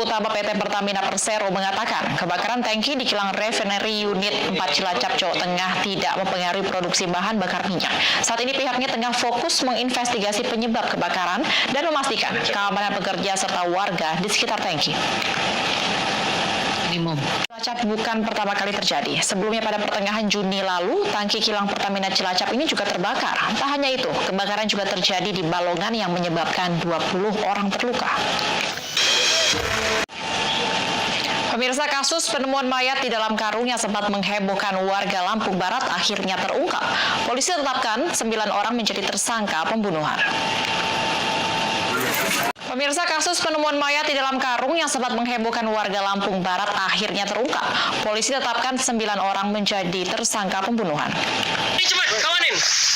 Utama PT Pertamina Persero mengatakan kebakaran tangki di kilang refinery unit 4 Cilacap, Jawa Tengah tidak mempengaruhi produksi bahan bakar minyak. Saat ini pihaknya tengah fokus menginvestigasi penyebab kebakaran dan memastikan keamanan pekerja serta warga di sekitar tangki. Cilacap bukan pertama kali terjadi. Sebelumnya pada pertengahan Juni lalu, tangki kilang Pertamina Cilacap ini juga terbakar. Tak hanya itu, kebakaran juga terjadi di Balongan yang menyebabkan 20 orang terluka. Pemirsa, kasus penemuan mayat di dalam karung yang sempat menghebohkan warga Lampung Barat akhirnya terungkap. Polisi tetapkan 9 orang menjadi tersangka pembunuhan. Pemirsa, kasus penemuan mayat di dalam karung yang sempat menghebohkan warga Lampung Barat akhirnya terungkap. Polisi tetapkan 9 orang menjadi tersangka pembunuhan.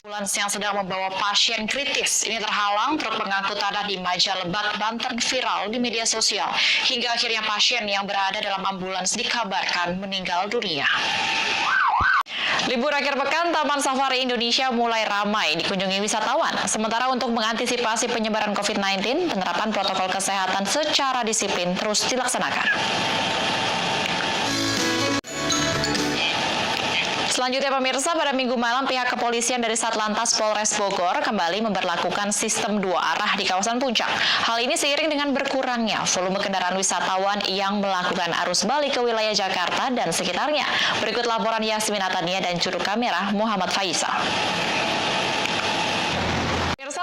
Ambulans yang sedang membawa pasien kritis ini terhalang truk pengangkut tanah di Majalebak, Banten viral di media sosial. Hingga akhirnya pasien yang berada dalam ambulans dikabarkan meninggal dunia. Libur akhir pekan, Taman Safari Indonesia mulai ramai dikunjungi wisatawan. Sementara untuk mengantisipasi penyebaran COVID-19, penerapan protokol kesehatan secara disiplin terus dilaksanakan. Selanjutnya pemirsa, pada Minggu malam pihak kepolisian dari Satlantas Polres Bogor kembali memberlakukan sistem 2 arah di kawasan Puncak. Hal ini seiring dengan berkurangnya volume kendaraan wisatawan yang melakukan arus balik ke wilayah Jakarta dan sekitarnya. Berikut laporan Yasmin Atania dan juru kamera Muhammad Faisal.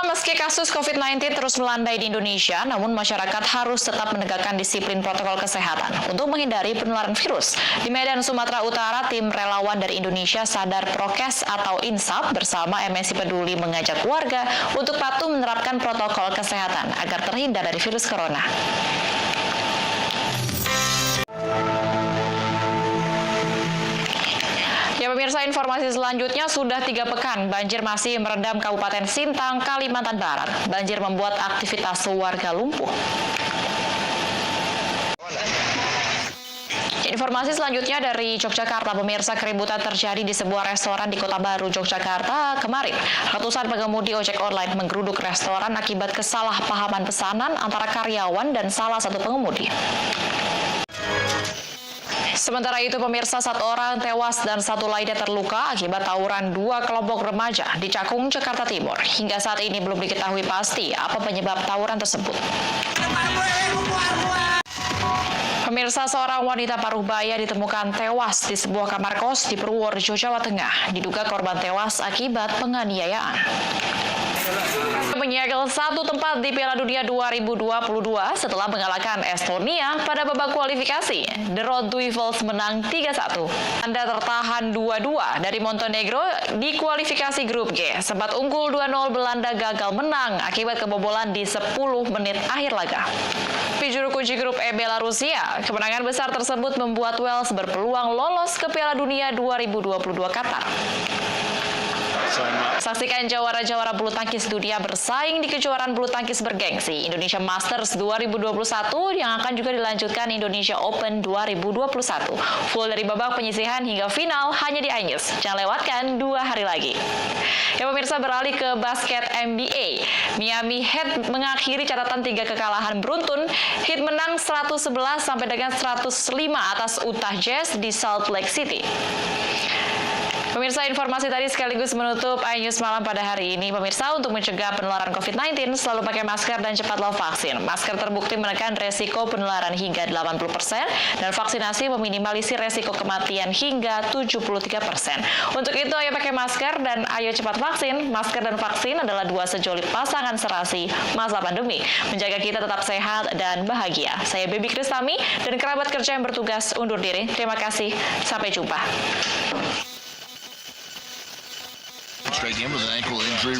Meski kasus COVID-19 terus melandai di Indonesia, namun masyarakat harus tetap menegakkan disiplin protokol kesehatan untuk menghindari penularan virus. Di Medan, Sumatera Utara, tim relawan dari Indonesia Sadar Prokes atau INSAP bersama MSI Peduli mengajak warga untuk patuh menerapkan protokol kesehatan agar terhindar dari virus corona. Ya pemirsa, informasi selanjutnya, sudah 3 pekan banjir masih merendam Kabupaten Sintang, Kalimantan Barat. Banjir membuat aktivitas warga lumpuh. Informasi selanjutnya dari Yogyakarta, pemirsa, keributan terjadi di sebuah restoran di Kota Baru, Yogyakarta kemarin. Ratusan pengemudi ojek online menggeruduk restoran akibat kesalahpahaman pesanan antara karyawan dan salah satu pengemudi. Sementara itu pemirsa, 1 orang tewas dan 1 lainnya terluka akibat tawuran 2 kelompok remaja di Cakung, Jakarta Timur. Hingga saat ini belum diketahui pasti apa penyebab tawuran tersebut. Pemirsa, seorang wanita paruh baya ditemukan tewas di sebuah kamar kos di Purworejo, Jawa Tengah. Diduga korban tewas akibat penganiayaan. Menyegel 1 tempat di Piala Dunia 2022 setelah mengalahkan Estonia pada babak kualifikasi. The Red Devils menang 3-1. Anda tertahan 2-2 dari Montenegro di kualifikasi grup G. Sempat unggul 2-0, Belanda gagal menang akibat kebobolan di 10 menit akhir laga. Di juru kunci grup E Belarusia, kemenangan besar tersebut membuat Wales berpeluang lolos ke Piala Dunia 2022 Qatar. Saksikan jawara-jawara bulu tangkis dunia bersaing di kejuaraan bulu tangkis bergengsi Indonesia Masters 2021 yang akan juga dilanjutkan Indonesia Open 2021. Full dari babak penyisihan hingga final hanya di iNews. Jangan lewatkan 2 hari lagi. Ya pemirsa, beralih ke basket NBA. Miami Heat mengakhiri catatan 3 kekalahan beruntun. Heat menang 111 sampai dengan 105 atas Utah Jazz di Salt Lake City. Pemirsa, informasi tadi sekaligus menutup iNews malam pada hari ini. Pemirsa, untuk mencegah penularan COVID-19, selalu pakai masker dan cepatlah vaksin. Masker terbukti menekan resiko penularan hingga 80% dan vaksinasi meminimalisir resiko kematian hingga 73%. Untuk itu, ayo pakai masker dan ayo cepat vaksin. Masker dan vaksin adalah 2 sejolit pasangan serasi masa pandemi. Menjaga kita tetap sehat dan bahagia. Saya Baby Kristami dan kerabat kerja yang bertugas undur diri. Terima kasih. Sampai jumpa. Straight in with an ankle injury.